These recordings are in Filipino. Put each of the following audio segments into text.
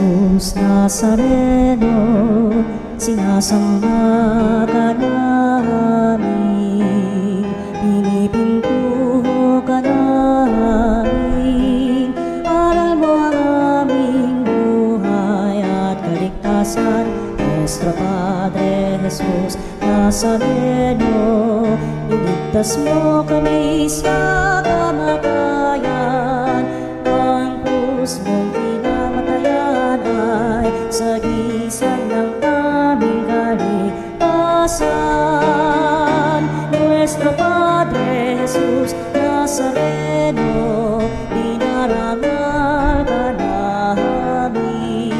Jesus Nazareno, sinasamba ka namin, pinipinto ka namin. Aral mo ang aming buhay at kaligtasan, Nuestro Padre Jesus Nazareno, iligtas mo kami sa kamatayan. Ang krus mong pinamatayan ay sagisag ng aming kaligtasan. Nuestro Padre Jesus Nazareno, dinarangal ka namin.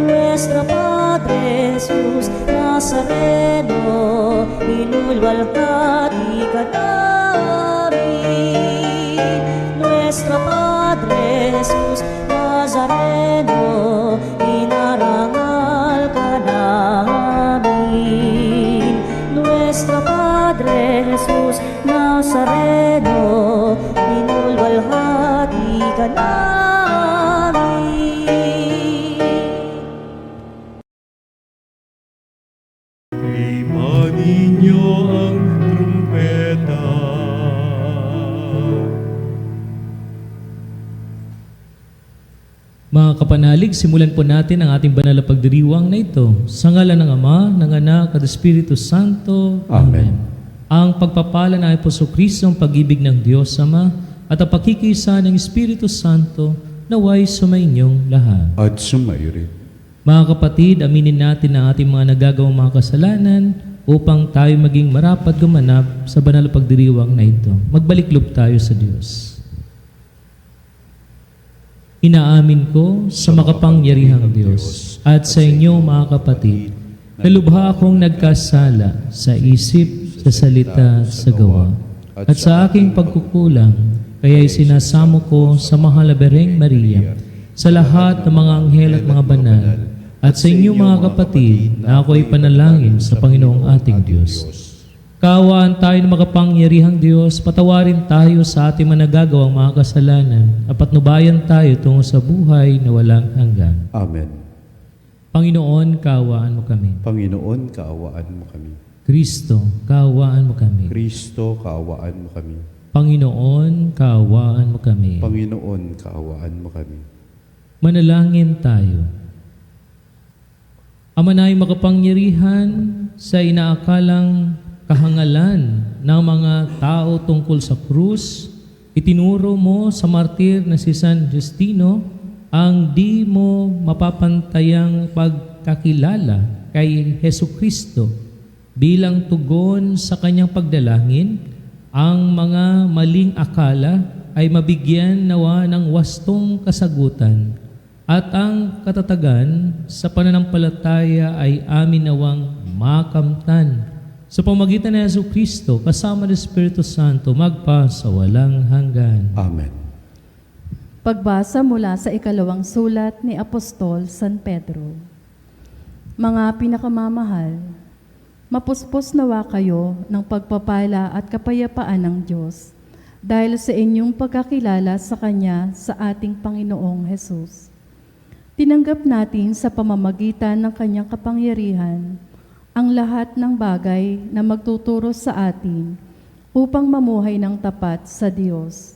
Nuestro Padre Jesus Nazareno, inulwalhati ka namin. Nuestro Padre Jesus Nazareno, inarangal ka namin. Nuestro Padre Jesus Nazareno, inulwalhati ka namin. Imanin niyo ang trumpeta. Mga kapanalig, simulan po natin ang ating banal na pagdiriwang na ito. Sa ngalan ng Ama, ng Anak, at Espiritu Santo. Amen. Ang pagpapala ng Apostol Kristo, ang pag-ibig ng Diyos Ama, at ang pakikisa ng Espiritu Santo, naway sumainyong lahat. At sumayo rin. Mga kapatid, aminin natin ang ating mga nagagawang mga kasalanan upang tayo maging marapat gumanap sa banal na pagdiriwang na ito. Magbalik-loob tayo sa Diyos. Inaamin ko sa makapangyarihang Diyos at sa inyo mga kapatid, na lubha akong nagkasala sa isip, sa salita, sa gawa, at sa aking pagkukulang, kaya'y sinasamo ko sa mahal na Birheng Maria, sa lahat ng mga anghel at mga banal, at sa inyo mga kapatid, na ako'y panalangin sa Panginoong ating Diyos. Kaawaan tayo ng makapangyarihang Diyos, patawarin tayo sa ating managagawang mga kasalanan, at patnubayan tayo tungo sa buhay na walang hanggan. Amen. Panginoon, kaawaan mo kami. Panginoon, kaawaan mo kami. Kristo, kaawaan mo kami. Kristo, kaawaan mo kami. Panginoon, kaawaan mo kami. Panginoon, kaawaan mo kami. Manalangin tayo. Ama na makapangyarihan sa inaakalang kahangalan ng mga tao tungkol sa krus, itinuro mo sa martir na si San Justino ang di mo mapapantayang pagkakilala kay Hesukristo bilang tugon sa kanyang pagdalangin. Ang mga maling akala ay mabigyan nawa ng wastong kasagutan, at ang katatagan sa pananampalataya ay amin nawang makamtan sa pamagitan ni Jesucristo kasama ng Espiritu Santo magpa sa walang hanggan. Amen. Pagbasa mula sa ikalawang sulat ni Apostol San Pedro. Mga pinakamamahal, mapuspos nawa kayo ng pagpapala at kapayapaan ng Diyos dahil sa inyong pagkakilala sa Kanya sa ating Panginoong Hesus. Tinanggap natin sa pamamagitan ng Kanyang kapangyarihan ang lahat ng bagay na magtuturo sa atin upang mamuhay ng tapat sa Diyos.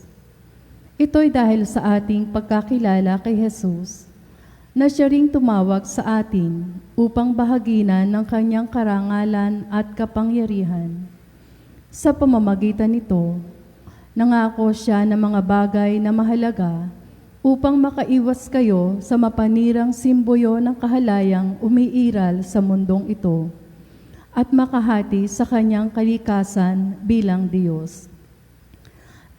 Ito'y dahil sa ating pagkakilala kay Jesus, na siya ring tumawag sa atin upang bahaginan ng Kanyang karangalan at kapangyarihan. Sa pamamagitan nito, nangako siya ng mga bagay na mahalaga upang makaiwas kayo sa mapanirang simboyo ng kahalayang umiiral sa mundong ito at makahati sa Kanyang kalikasan bilang Diyos.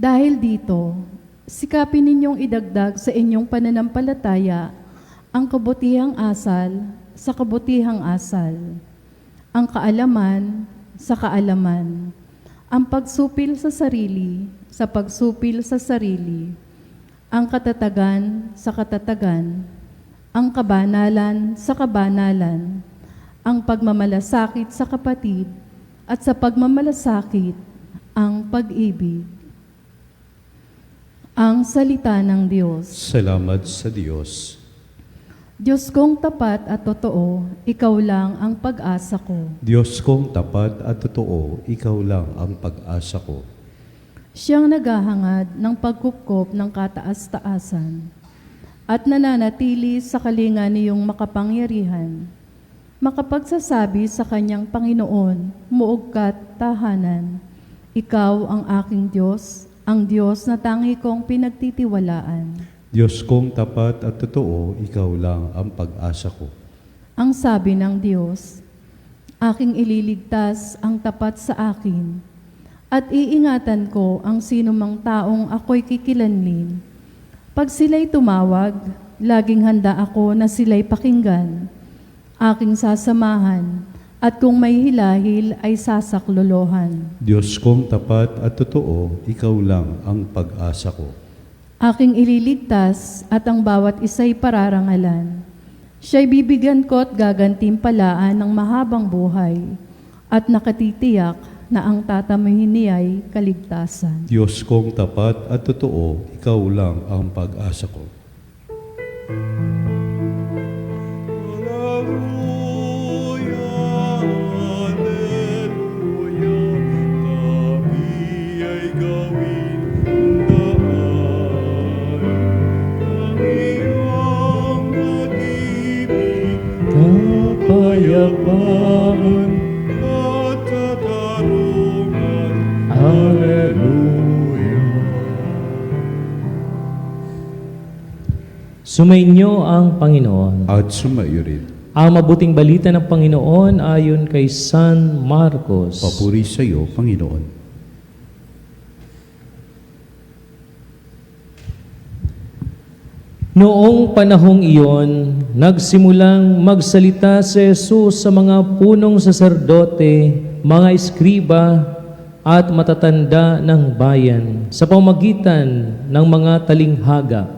Dahil dito, sikapin ninyong idagdag sa inyong pananampalataya ang kabutihang asal sa kabutihang asal, ang kaalaman sa kaalaman, ang pagsupil sa sarili sa pagsupil sa sarili, ang katatagan sa katatagan, ang kabanalan sa kabanalan, ang pagmamalasakit sa kapatid, at sa pagmamalasakit, ang pag-ibig. Ang salita ng Diyos. Salamat sa Diyos. Diyos kong tapat at totoo, ikaw lang ang pag-asa ko. Diyos kong tapat at totoo, ikaw lang ang pag-asa ko. Siyang naghahangad ng pagkupkop ng kataas-taasan at nananatili sa kalinga niyong makapangyarihan, makapagsasabi sa kanyang Panginoon, muog ka't tahanan. Ikaw ang aking Diyos, ang Diyos na tangi kong pinagtitiwalaan. Diyos kong tapat at totoo, ikaw lang ang pag-asa ko. Ang sabi ng Diyos, aking ililigtas ang tapat sa akin, at iingatan ko ang sinumang taong ako'y kikilanlin. Pag sila'y tumawag, laging handa ako na sila'y pakinggan. Aking sasamahan, at kung may hilahil ay sasaklolohan. Diyos kong tapat at totoo, ikaw lang ang pag-asa ko. Aking ililigtas at ang bawat isa'y pararangalan. Siya'y bibigyan ko at gagantimpalaan ng mahabang buhay at nakatitiyak na ang tatamahin niya'y kaligtasan. Diyos kong tapat at totoo, ikaw lang ang pag-asa ko. Kapayapaan at katarungan. Hallelujah. Sumainyo ang Panginoon. At sumayo rin. Ang mabuting balita ng Panginoon ayon kay San Marcos. Papuri sa iyo, Panginoon. Noong panahong iyon, nagsimulang magsalita si Jesus sa mga punong saserdote, mga eskriba at matatanda ng bayan sa pamamagitan ng mga talinghaga.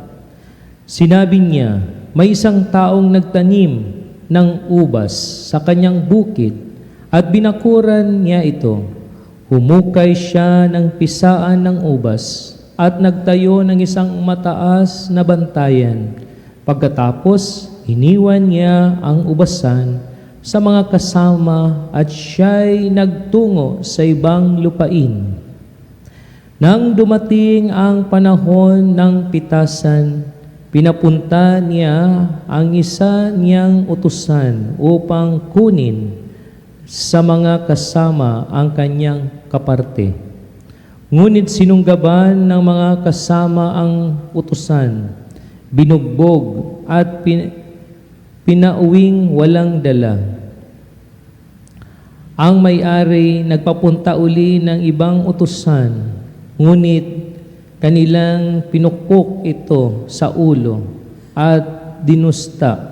Sinabi niya, may isang taong nagtanim ng ubas sa kanyang bukid at binakuran niya ito. Humukay siya ng pisaan ng ubas at nagtayo ng isang mataas na bantayan. Pagkatapos, iniwan niya ang ubasan sa mga kasama at siya'y nagtungo sa ibang lupain. Nang dumating ang panahon ng pitasan, pinapunta niya ang isa niyang utusan upang kunin sa mga kasama ang kanyang kaparte. Ngunit sinunggaban ng mga kasama ang utusan, binugbog at pinauwing walang dala. Ang may-ari nagpapunta uli ng ibang utusan, ngunit kanilang pinukpok ito sa ulo at dinusta.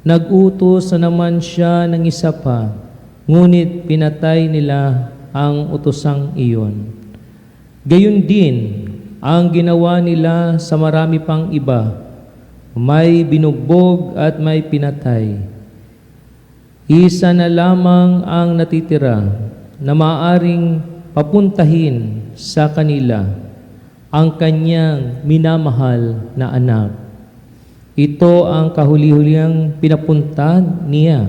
Nag-utos na naman siya ng isa pa, ngunit pinatay nila ang utusang iyon. Gayon din ang ginawa nila sa marami pang iba. May binugbog at may pinatay. Isa na lamang ang natitira na maaaring papuntahin sa kanila, ang kanyang minamahal na anak. Ito ang kahuli-huliang pinapunta niya.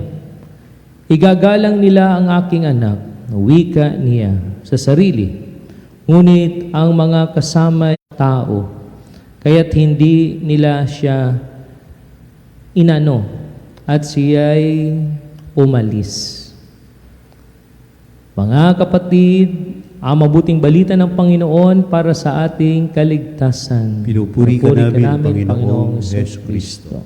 Igagalang nila ang aking anak, wika niya sa sarili. Ngunit ang mga kasama tao, kaya't hindi nila siya inano at siya'y umalis. Mga kapatid, ang mabuting balita ng Panginoon para sa ating kaligtasan. Pinupuri ka namin, Panginoong Jesucristo.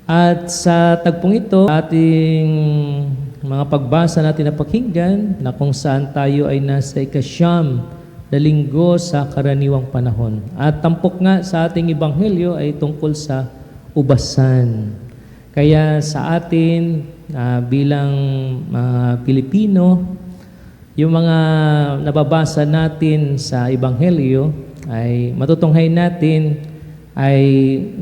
At sa tagpong ito, ating mga pagbasa natin na pakinggan na kung saan tayo ay nasa ikasyam na linggo sa karaniwang panahon. At tampok nga sa ating ebanghelyo ay tungkol sa ubasan. Kaya sa atin bilang Pilipino, yung mga nababasa natin sa ebanghelyo ay matutunghay natin ay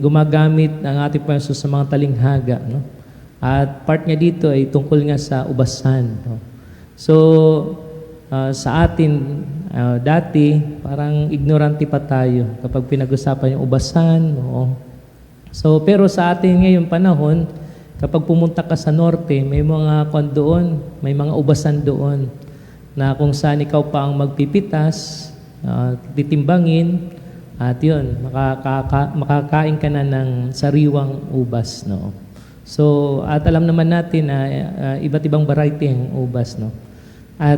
gumagamit ng ating Panginoon sa mga talinghaga, no? At part niya dito ay tungkol nga sa ubasan. No? So, sa atin, Dati, parang ignorante pa tayo kapag pinag-usapan yung ubasan. Oo. So, pero sa atin ngayon panahon, kapag pumunta ka sa norte, may mga kwan doon, may mga ubasan doon na kung saan ikaw pa ang magpipitas, titimbangin, at yun, makakain ka na ng sariwang ubas. No? So, at alam naman natin na iba't ibang variety ng ubas. No? At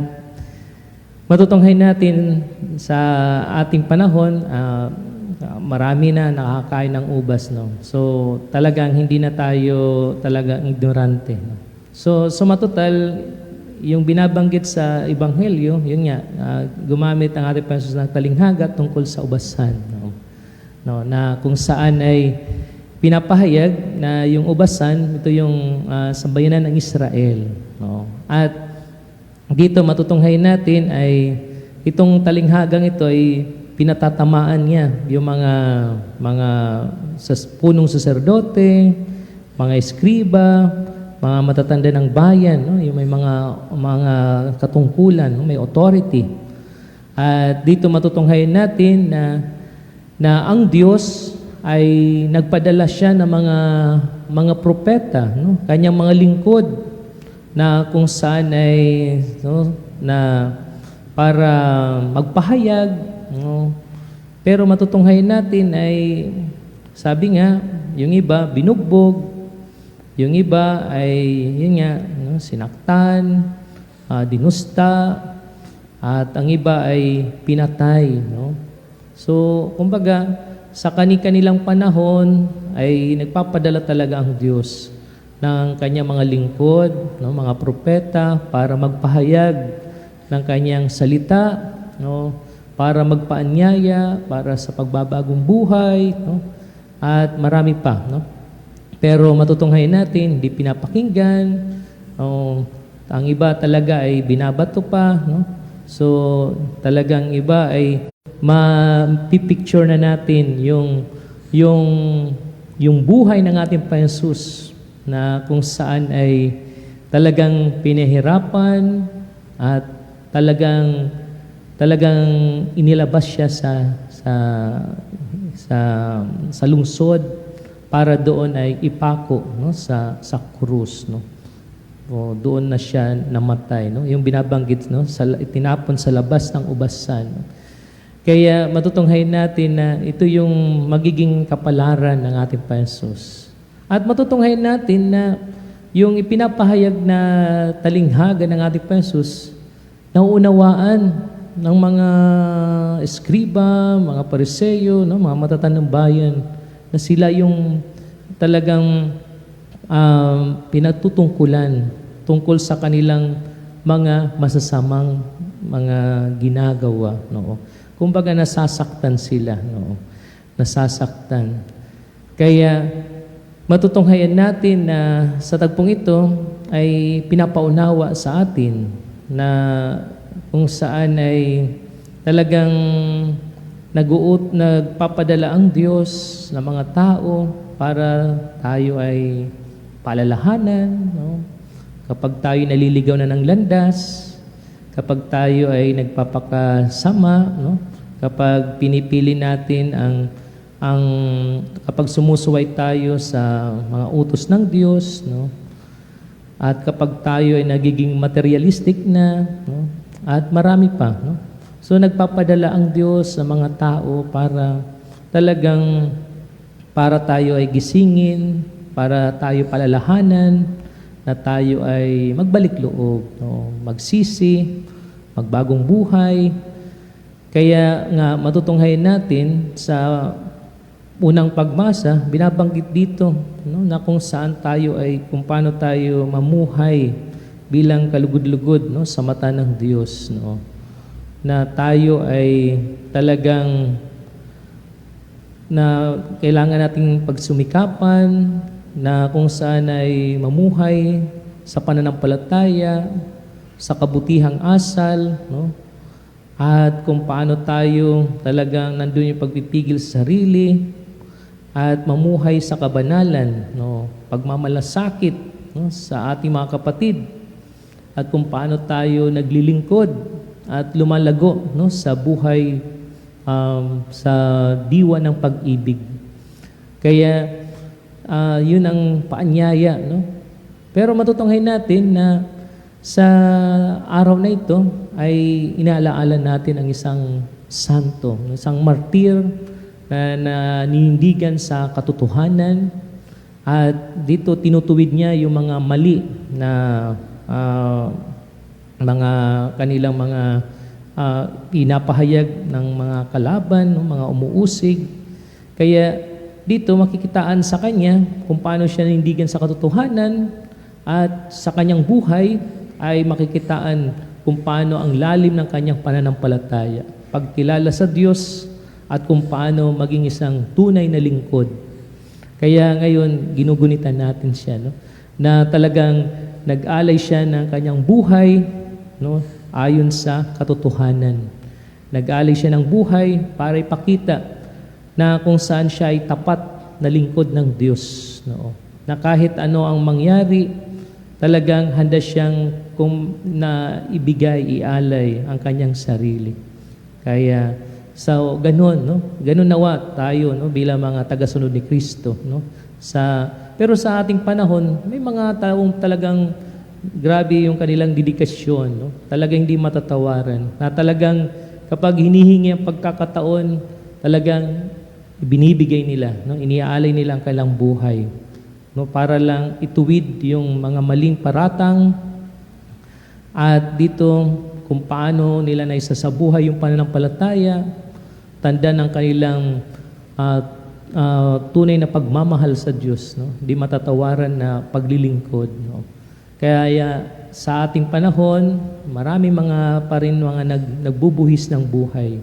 matutunghay natin sa ating panahon, marami na nakakain ng ubas. No? So, talagang hindi na tayo talagang ignorante. No? So matutal, yung binabanggit sa Ebanghelyo, yun nga, gumamit ang ating Panginoon ng talinghaga tungkol sa ubasan. No? No, na kung saan ay pinapahayag na yung ubasan, ito yung sambayanan ng Israel. No? At dito matutunghay natin ay itong talinghagang ito ay pinatatamaan niya yung mga punong saserdote, mga eskriba, mga matatanda ng bayan, no? Yung may mga katungkulan, no? May authority. At dito matutunghayan natin na ang Diyos ay nagpadala siya ng mga propeta, no? Kanyang mga lingkod na kung saan ay na para magpahayag, no? Pero matutunghayan natin ay sabi nga, yung iba binugbog, yung iba ay yun nga, no, sinaktan, dinusta, at ang iba ay pinatay, no? So, kumbaga, sa kanilang panahon ay nagpapadala talaga ang Diyos ng kanyang mga lingkod, no, mga propeta para magpahayag ng kanyang salita, no, para magpaanyaya, para sa pagbabagong buhay, no, at marami pa, no? Pero matutunghayan natin, hindi pinapakinggan, ang iba talaga ay binabato pa, no? So, talagang iba ay mapipicture na natin yung buhay ng ating Panginoon Jesus na kung saan ay talagang pinahirapan at talagang inilabas siya sa lungsod para doon ay ipako, no, sa krus, no. O doon na siya namatay, no. Yung binabanggit, no, itinapon sa labas ng ubasan. No? Kaya matutunghayin natin na ito yung magiging kapalaran ng ating Panginoon Jesus. At matutunghayin natin na yung ipinapahayag na talinghaga ng ating Panginoon Jesus, nauunawaan ng mga eskriba, mga pariseyo, no, mga matatandang bayan, na sila yung talagang pinatutungkulan tungkol sa kanilang mga masasamang mga ginagawa. No? Kumbaga nasasaktan sila. No? Nasasaktan. Kaya matutunghayan natin na sa tagpong ito ay pinapaunawa sa atin na kung saan ay talagang nagpapadala ang Diyos ng mga tao para tayo ay palalahanan, no? Kapag tayo naliligaw na ng landas, kapag tayo ay nagpapakasama, no? Kapag pinipili natin kapag sumusuway tayo sa mga utos ng Diyos, no? At kapag tayo ay nagiging materialistic na, no? At marami pa, no? So nagpapadala ang Diyos sa mga tao para talagang para tayo ay gisingin, para tayo palalahanan, na tayo ay magbalik loob, no? Magsisi, magbagong buhay. Kaya nga matutunghayan natin sa unang pagbasa, binabanggit dito, no, na kung saan tayo ay, kung paano tayo mamuhay bilang kalugod-lugod, no, sa mata ng Diyos, no? Na tayo ay talagang na kailangan nating pagsumikapan, na kung saan ay mamuhay sa pananampalataya, sa kabutihang asal, no? At kung paano tayo talagang nandun yung pagpipigil sa sarili at mamuhay sa kabanalan, no? Pagmamalasakit, no, sa ating mga kapatid, at kung paano tayo naglilingkod at lumalago, no, sa buhay, sa diwa ng pag-ibig. Kaya yun ang paanyaya, no? Pero matutunghayan natin na sa araw na ito ay inaalaala natin ang isang santo, isang martir na nanindigan sa katotohanan, at dito tinutuwid niya yung mga mali na mga kanilang mga pinapahayag ng mga kalaban, mga umuusig. Kaya dito makikitaan sa kanya kung paano siya nanindigan sa katotohanan, at sa kanyang buhay ay makikitaan kung paano ang lalim ng kanyang pananampalataya, pagkilala sa Diyos, at kung paano maging isang tunay na lingkod. Kaya ngayon, ginugunitan natin siya, no? Na talagang nag-alay siya ng kanyang buhay, no? Ayon sa katotohanan. Nag-alay siya ng buhay para ipakita na kung saan siya ay tapat na lingkod ng Diyos, no? Na kahit ano ang mangyari, talagang handa siyang na ibigay, ialay ang kanyang sarili. Kaya so ganun, no? Ganun nawa tayo, no, bilang mga tagasunod ni Kristo, no? Pero sa ating panahon, may mga taong talagang grabe yung kanilang dedikasyon, no? Talagang hindi matatawaran. Na talagang kapag hinihingi ang pagkakataon, talagang binibigay nila, no? Iniaalay nila ang kanilang buhay, no, para lang ituwid yung mga maling paratang, at dito kung paano nila naisasabuhay yung pananampalataya, tanda ng kanilang tunay na pagmamahal sa Diyos, no? Di matatawaran na paglilingkod, no? Kaya sa ating panahon, marami mga pa rin mga nagbubuhis ng buhay,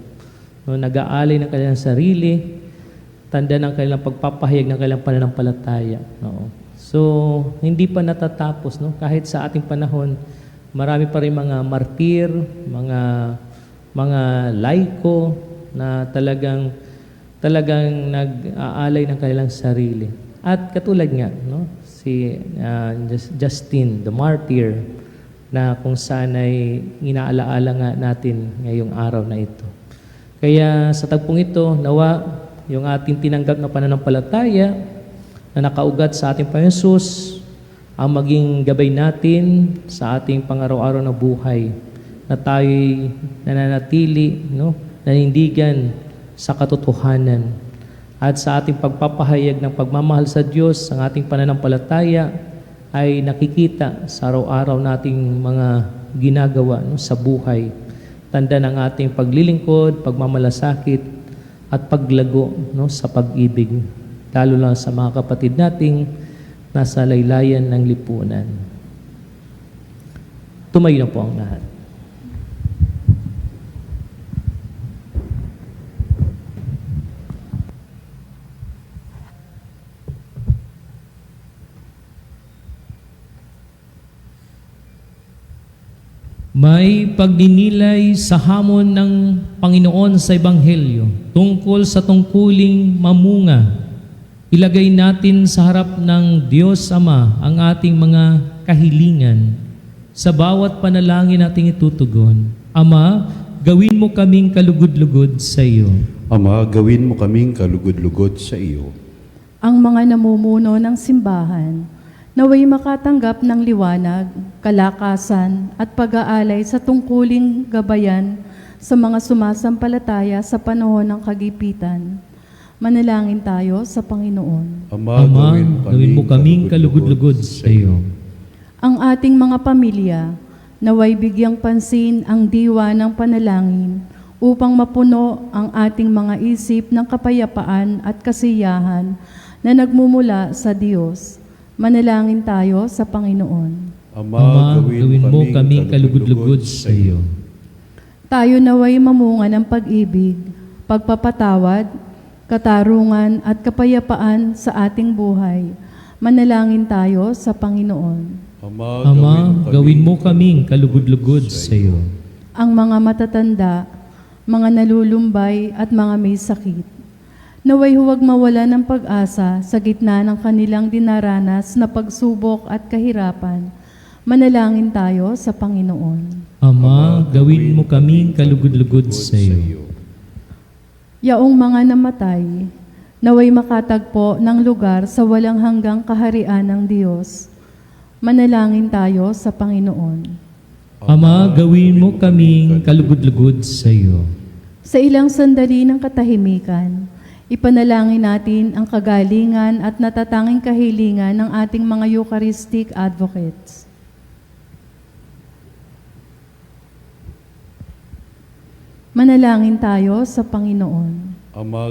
no? Nag-aalay ng kanilang sarili, tanda ng kanilang pagpapahayag ng kanilang pananampalataya, no? So, hindi pa natatapos, no? Kahit sa ating panahon, marami pa rin mga martir, mga laiko na talagang nag-aalay ng kanilang sarili. At katulad nga, no, si Justin, the martyr, na kung saan ay inaalaala nga natin ngayong araw na ito. Kaya sa tagpong ito, nawa yung ating tinanggap na pananampalataya na nakaugat sa ating Panginoon Hesus ang maging gabay natin sa ating pang-araw-araw na buhay, na tayo'y nananatili, no, nanindigan sa katotohanan, at sa ating pagpapahayag ng pagmamahal sa Diyos, ang ating pananampalataya ay nakikita sa araw-araw nating mga ginagawa, no, sa buhay. Tanda ng ating paglilingkod, pagmamalasakit, at paglago, no, sa pag-ibig, lalo lang sa mga kapatid nating nasa laylayan ng lipunan. Tumayo na po ang lahat. May pagdinilay sa hamon ng Panginoon sa Ebanghelyo tungkol sa tungkuling mamunga. Ilagay natin sa harap ng Diyos Ama ang ating mga kahilingan. Sa bawat panalangin nating itutugon, Ama, gawin mo kaming kalugod-lugod sa iyo. Ama, gawin mo kaming kalugod-lugod sa iyo. Ang mga namumuno ng simbahan, naway makatanggap ng liwanag, kalakasan at pag-aalay sa tungkuling gabayan sa mga sumasampalataya sa panahon ng kagipitan. Manalangin tayo sa Panginoon. Ama, gawin mo kaming kalugod-lugod sa iyo. Ang ating mga pamilya, naway bigyang pansin ang diwa ng panalangin upang mapuno ang ating mga isip ng kapayapaan at kasiyahan na nagmumula sa Diyos. Manalangin tayo sa Panginoon. Ama, gawin mo kaming kalugod-lugod sa iyo. Tayo naway mamunga ng pag-ibig, pagpapatawad, katarungan at kapayapaan sa ating buhay. Manalangin tayo sa Panginoon. Ama, gawin mo kaming kalugod-lugod sa iyo. Ang mga matatanda, mga nalulumbay at mga may sakit, naway huwag mawala ng pag-asa sa gitna ng kanilang dinaranas na pagsubok at kahirapan. Manalangin tayo sa Panginoon. Ama, gawin mo kaming kalugod-lugod sa iyo. Yaong mga namatay, naway makatagpo ng lugar sa walang hanggang kaharian ng Diyos. Manalangin tayo sa Panginoon. Ama, gawin mo kaming kalugod-lugod sa iyo. Sa ilang sandali ng katahimikan, ipanalangin natin ang kagalingan at natatanging kahilingan ng ating mga Eucharistic advocates. Manalangin tayo sa Panginoon. Ama,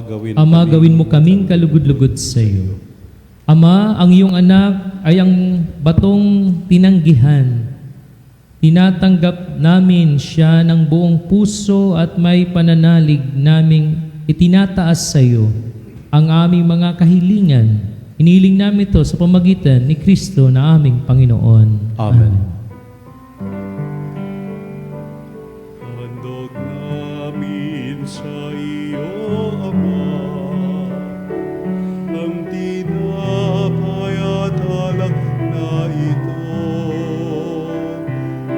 Gawin mo kaming kalugod-lugod sa iyo. Ama, ang iyong anak ay ang batong tinanggihan. Tinatanggap namin siya ng buong puso at may pananalig naming itinataas sa iyo ang aming mga kahilingan. Inihiling namin ito sa pamagitan ni Kristo na aming Panginoon. Amen. Handog namin sa iyo, Ama, ang tinapay at alak na ito.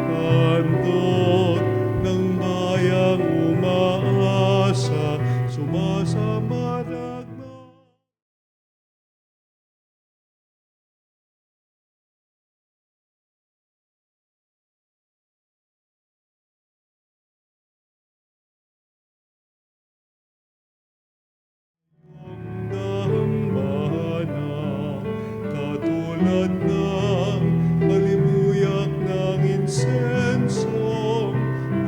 Handog ng bayang umaasa, sumasamanag na. Dambana, katulad ng palimuyak ng insensong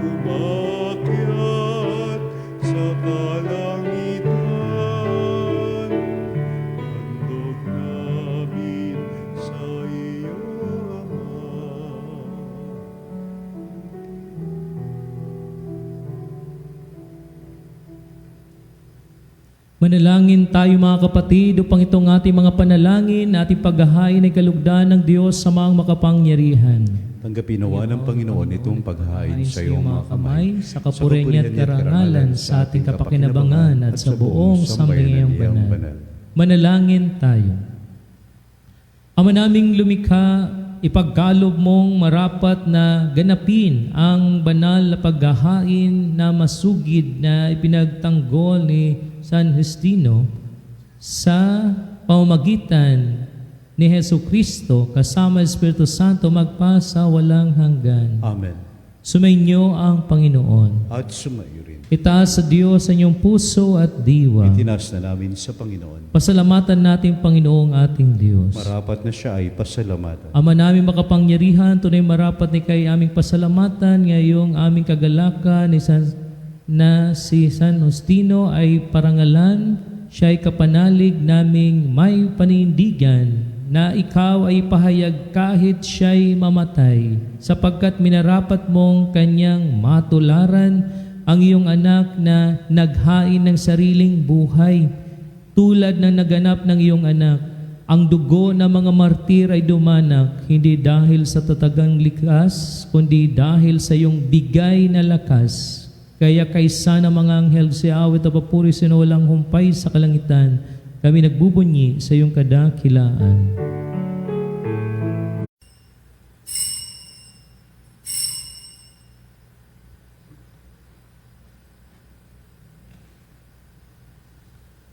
umakyat sa kalangitan. Handog namin sa iyo, Ama. Manalangin tayo mga kapatid upang itong ating mga panalangin at ipaghahain ay kalugdan ng Diyos sa mga makapangyarihan. Tanggapin nawa ng Panginoon itong paghahain sa iyong mga kamay, sa kapurihan niya at karangalan sa ating kapakinabangan at sa buong sambayanang banal. Manalangin tayo. Ama naming lumikha, ipagkalob mong marapat na ganapin ang banal na paghahain na masugid na ipinagtanggol ni San Justino sa pamamagitan ni Jesucristo kasama Espiritu Santo magpasa walang hanggan. Amen. Sumainyo ang Panginoon. At sumayo rin. Itaas sa Diyos ang iyong puso at diwa. Itinas na namin sa Panginoon. Pasalamatan natin Panginoong ating Diyos. Marapat na siya ay pasalamatan. Ama namin makapangyarihan, tunay marapat ni kay aming pasalamatan ngayong aming kagalakan na si San Justino ay parangalan, siya ay kapanalig naming may panindigan na ikaw ay pahayag kahit siya'y mamatay, sapagkat minarapat mong kanyang matularan ang iyong anak na naghain ng sariling buhay. Tulad ng naganap ng iyong anak, ang dugo ng mga martir ay dumanak, hindi dahil sa tatagang likas, kundi dahil sa iyong bigay na lakas. Kaya kaysa ng mga anghel si awit at papuri sinuwalang humpay sa kalangitan, kami nagbubunyi sa iyong kadakilaan.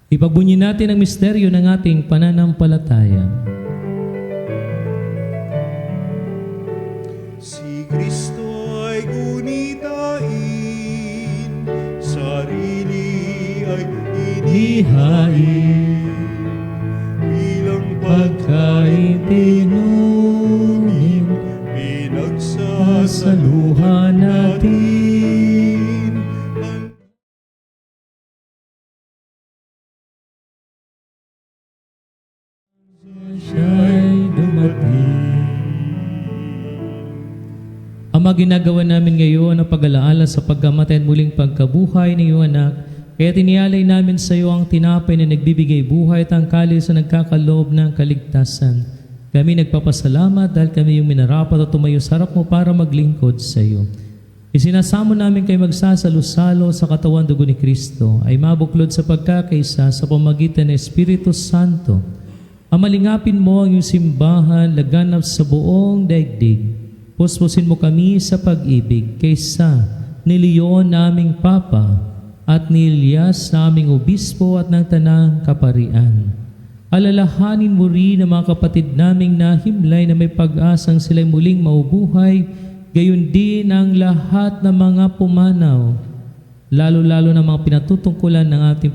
Ipagbunyi natin ang misteryo ng ating pananampalataya. Si Kristo ay gunitain, sarili ay inihain, bilang Pagkain tinunin, pinagsasaluhan natin ang siya'y dumating. Ama, ginagawa namin ngayon ang pag-alaala sa pagkamatay at muling pagkabuhay ng iyong anak. Kaya tinialay namin sa iyo ang tinapay na nagbibigay buhay at ang kalis na nagkakaloob ng kaligtasan. Kami nagpapasalamat dahil kami yung minarapat at tumayo sa harap mo para maglingkod sa iyo. Isinasamo namin kayo magsasalo-salo sa katawan dugo ni Kristo ay mabuklod sa pagkakaisa sa pamagitan ng Espiritu Santo. Amalingapin mo ang iyong simbahan laganap sa buong daigdig. Puspusin mo kami sa pag-ibig kaysa ni Leon naming Papa at ni Elias naming Obispo at ng Tanang Kaparian. Alalahanin mo rin ang mga kapatid naming nahimlay na may pag-asang sila'y muling maubuhay, gayon din ang lahat ng mga pumanaw, lalo-lalo na mga pinatutungkulan ng ating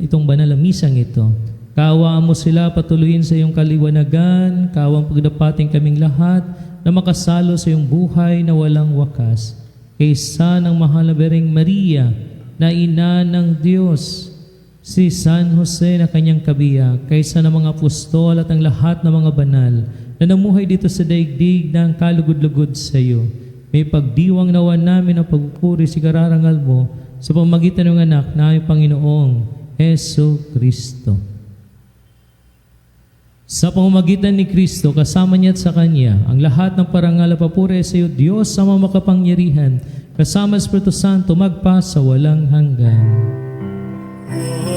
itong banal na misang ito. Kaawaan mo sila patuloyin sa iyong kaliwanagan, kaawang pagdapating kaming lahat na makasalo sa iyong buhay na walang wakas. Kaysa ng mahal na Bereng Maria, na ina ng Diyos, si San Jose na kanyang kabiyak, kaysa ng mga apostol at ang lahat ng mga banal na namuhay dito sa daigdig ng kalugod-lugod sa iyo. May pagdiwang nawa namin ang pagpupuri sa kararangal mo sa pamamagitan ng anak na aming Panginoong Heso Kristo. Sa pamamagitan ni Kristo, kasama niya at sa Kanya, ang lahat ng parangal at papuri sa iyo, Diyos sa mga makapangyarihan, kasama sa Espiritu Santo, magpa sa walang hanggan. Amen.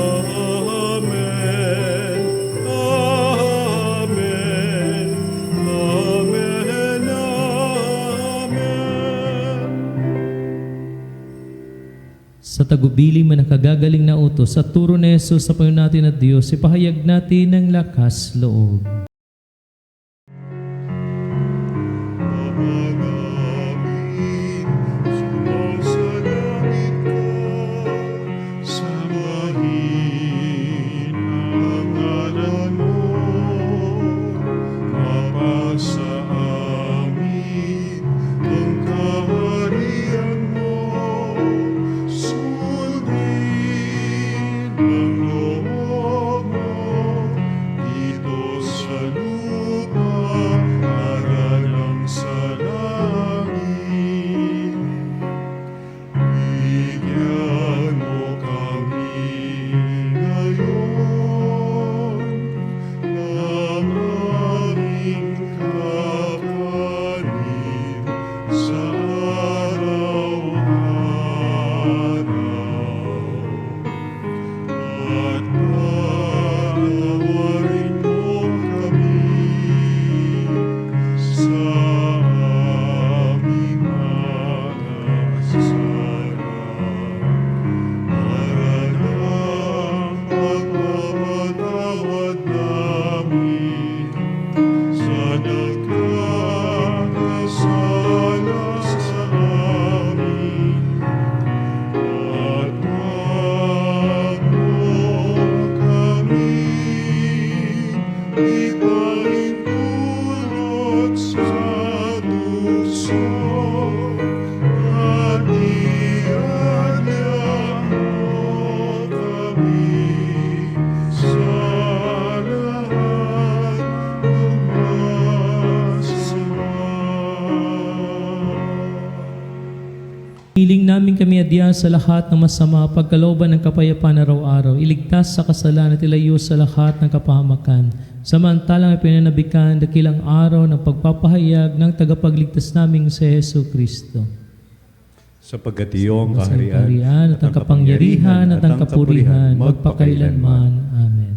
Amen. Amen. Amen. Sa tagubilin man ang kagagaling na utos at turo ni Jesus sa Panginoon natin at Diyos, ipahayag natin ng lakas loob. Hiling namin kami adya sa lahat ng masama, pagkalooban ng kapayapaan araw-araw, iligtas sa kasalanan at ilayo sa lahat ng kapahamakan. Samantalang ipinanabikan dakilang araw ng pagpapahayag ng tagapagligtas naming si Heso Kristo. Sapagkat iyong Sa kaharian at ang kapangyarihan at ang kapurihan magpakailanman. Amen.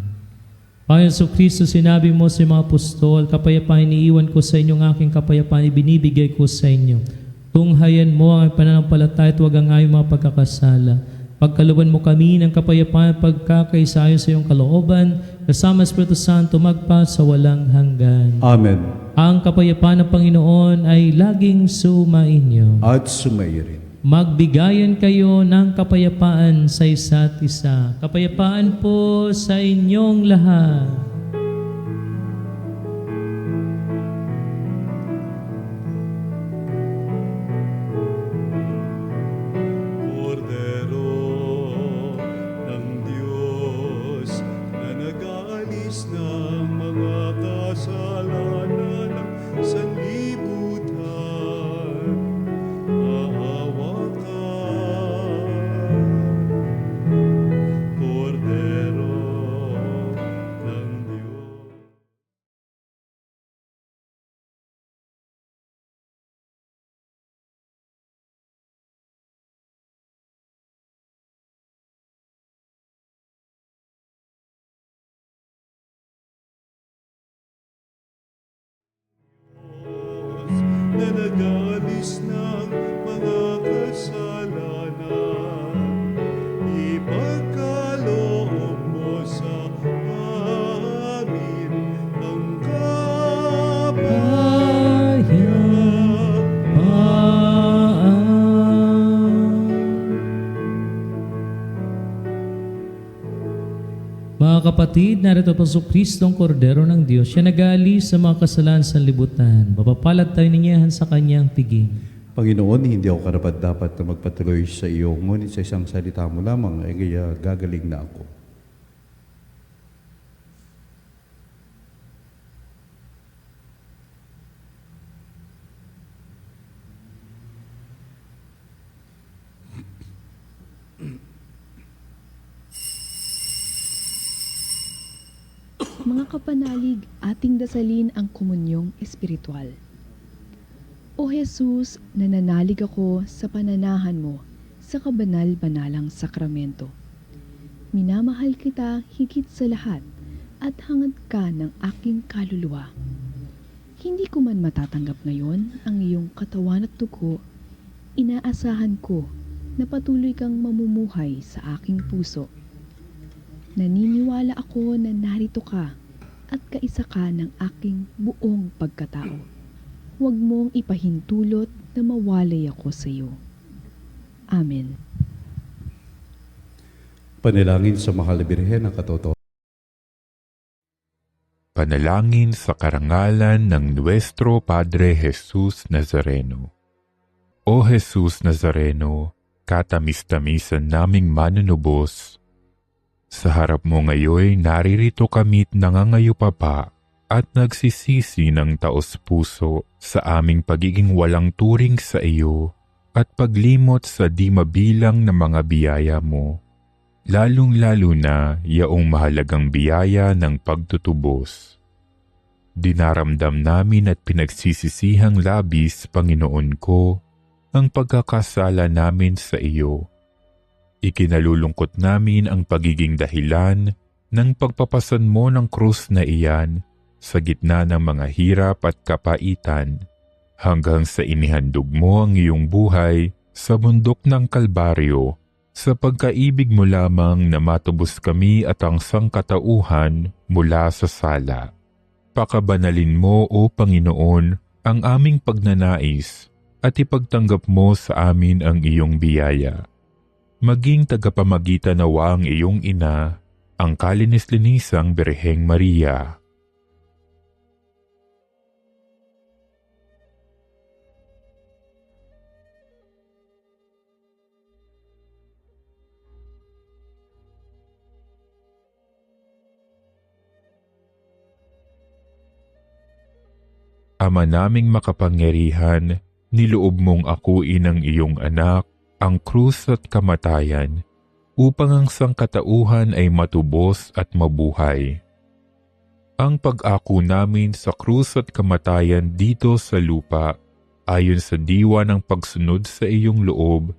Panginoon Heso Kristo, sinabi mo sa mga apostol, kapayapaan iniiwan ko sa inyo, ang aking kapayapaan ibinibigay ko sa inyo. Tunghayan mo ang pananampalataya at huwag ang ayong mga pagkakasala. Pagkalooban mo kami ng kapayapaan at pagkakaisayon sa iyong kalooban, kasama sa Espiritu Santo magpa sa walang hanggan. Amen. Ang kapayapaan ng Panginoon ay laging sumainyo. At sumairin. Magbigayan kayo ng kapayapaan sa isa't isa. Kapayapaan po sa inyong lahat. na nag-aalis ng mga kasalanan. Ipagkaloob mo sa amin ang Mga kapatid, narito po si Kristo ang kordero ng Diyos. Siya nag-aalis sa mga kasalanan sa libutan. Mapapalad tayo ninyahan sa kanyang piging. Panginoon, hindi ako karapat-dapat na magpatuloy sa iyo, ngunit sa isang salita mo lamang ay kaya gagaling na ako. Mga kapanalig, ating dasalin ang komunyong espiritual. O Jesus, nananalig ako sa pananahan mo sa kabanal-banalang sakramento. Minamahal kita higit sa lahat at hangad ka ng aking kaluluwa. Hindi ko man matatanggap ngayon ang iyong katawan at dugo, inaasahan ko na patuloy kang mamumuhay sa aking puso. Naniniwala ako na narito ka at kaisa ka ng aking buong pagkatao. Huwag mong ipahintulot na mawalay ako sa iyo. Amen. Panalangin sa Mahal na Birhen ng Katotohanan. Panalangin sa karangalan ng Nuestro Padre Jesus Nazareno. O Jesus Nazareno, katamis-tamisan naming manunubos, sa harap mo ngayon naririto kami't nangangayupapa at nagsisisi ng taos-puso sa aming pagiging walang turing sa iyo at paglimot sa di mabilang na mga biyaya mo, lalong-lalo na yaong mahalagang biyaya ng pagtutubos. Dinaramdam namin at pinagsisisihang labis, Panginoon ko, ang pagkakasala namin sa iyo. Ikinalulungkot namin ang pagiging dahilan ng pagpapasan mo ng krus na iyan sa gitna ng mga hirap at kapaitan hanggang sa inihandog mo ang iyong buhay sa bundok ng Kalbaryo sa pagkaibig mo lamang na matubos kami at ang sangkatauhan mula sa sala. Pakabanalin mo, O Panginoon, ang aming pagnanais at ipagtanggap mo sa amin ang iyong biyaya. Maging tagapamagitan nawa ang iyong ina, ang kalinis-linisang Birheng Maria. Ama naming makapangyarihan, niloob mong akuin ang iyong anak, ang krus at kamatayan, upang ang sangkatauhan ay matubos at mabuhay. Ang pag-ako namin sa krus at kamatayan dito sa lupa, ayon sa diwa ng pagsunod sa iyong loob,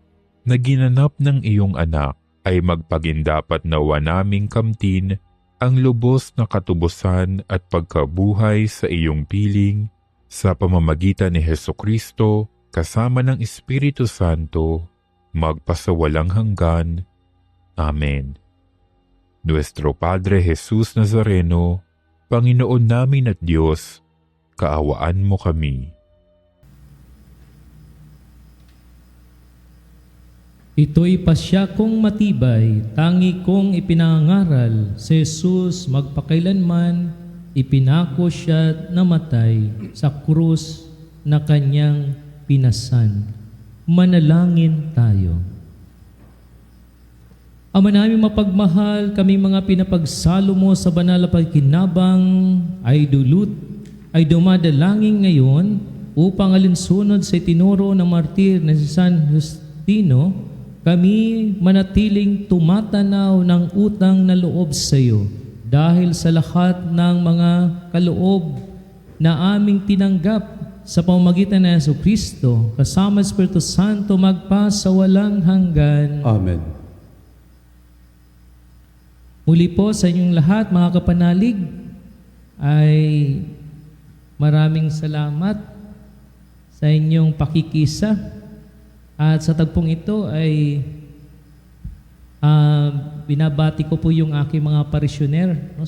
na ginanap ng iyong anak, ay magpagindapat nawa naming kamtin ang lubos na katubusan at pagkabuhay sa iyong piling, sa pamamagitan ni Hesukristo, kasama ng Espiritu Santo, magpasawalang hanggan. Amen. Nuestro Padre Jesus Nazareno, Panginoon namin at Diyos, kaawaan mo kami. Ito'y pasya kong matibay, tangi kong ipinangaral, si Jesus magpakailanman, ipinako siya namatay sa krus na kanyang pinasan. Manalangin tayo. Ama namin mapagmahal, kami mga pinapagsalo mo sa banal na pagkinabang ay dumadalangin ngayon upang alinsunod sa itinuro ng martir na si San Justino, kami manatiling tumatanaw ng utang na loob sa iyo dahil sa lahat ng mga kaloob na aming tinanggap sa pamamagitan ng Jesucristo, kasama Espiritu Santo, magpa sa walang hanggan. Amen. Muli po sa inyong lahat, mga kapanalig, ay maraming salamat sa inyong pakikisa. At sa tagpong ito ay binabati ko po yung aking mga parisyoner. No?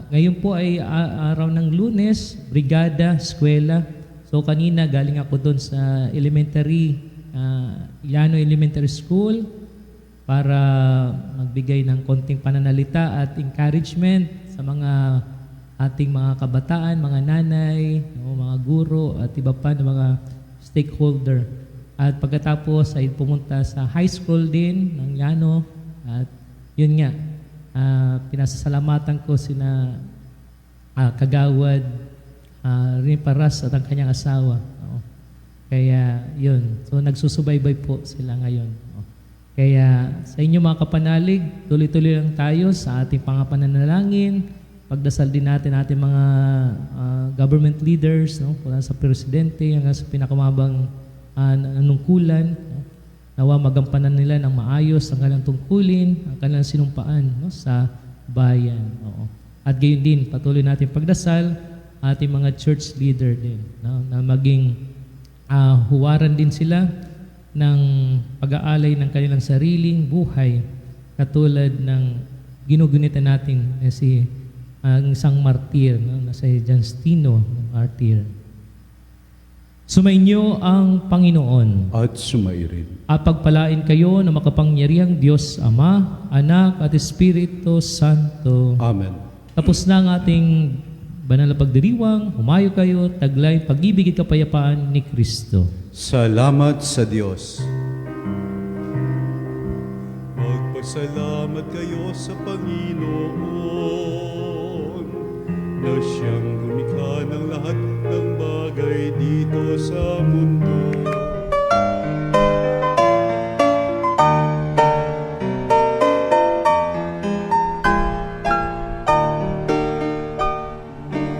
Ngayon po ay araw ng Lunes, brigada, eskwela. So kanina galing ako doon sa Llano Elementary School para magbigay ng konting pananalita at encouragement sa mga ating mga kabataan, mga nanay, no, mga guro at iba pa ng mga stakeholder. At pagkatapos ay pumunta sa high school din ng Llano at yun nga, pinasasalamatan ko sina Kagawad Rini Paras at ang kanyang asawa. No? Kaya yun, so nagsusubaybay po sila ngayon. No? Kaya sa inyo mga kapanalig, tuloy-tuloy lang tayo sa ating pangapananalangin. Pagdasal din natin ating mga government leaders, no? Mula sa presidente hanggang sa pinakamabang nanungkulan. No? Nawa magampanan nila ng maayos ang kanilang tungkulin, ang kanilang sinumpaan, no? Sa bayan. Oo. At gayon din, patuloy natin pagdasal ating mga church leader din, no? Na maging huwaran din sila ng pag-aalay ng kanilang sariling buhay katulad ng ginugunitan natin si ang isang martir, no? Na si Justino, martir. Sumainyo ang Panginoon At sumairin. at pagpalain kayo ng makapangyarihang Diyos Ama, Anak at Espiritu Santo. Amen. Tapos na ang ating banal na pagdiriwang, humayo kayo, taglay, pag-ibig at kapayapaan ni Kristo. Salamat sa Diyos. Magpasalamat kayo sa Panginoon na siyang lumikha ng lahat ng bagay dito sa mundo.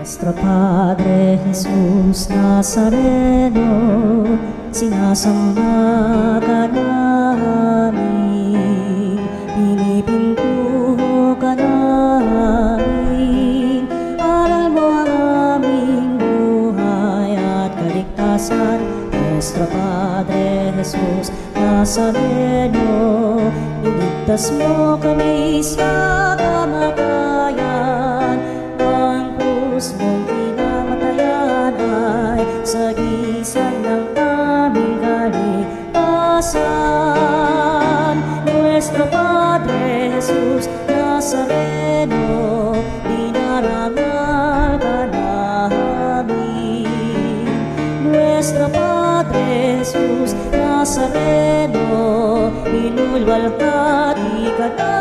Nuestro Padre Jesus Nazareno, sinasamba ka namin, pinipintuho ka namin, aral mo ang aming buhay at kaligtasan. Nuestro Padre Jesus Nazareno, iligtas mo kami sa kamatayan, ang krus mong pinamatayan ay sagisag ng aming kaligtasan. Nuestro Padre Jesus Nazareno, dinarangal ka namin. Nuestro Padre Jesus Nazareno, inulwalhati ka namin.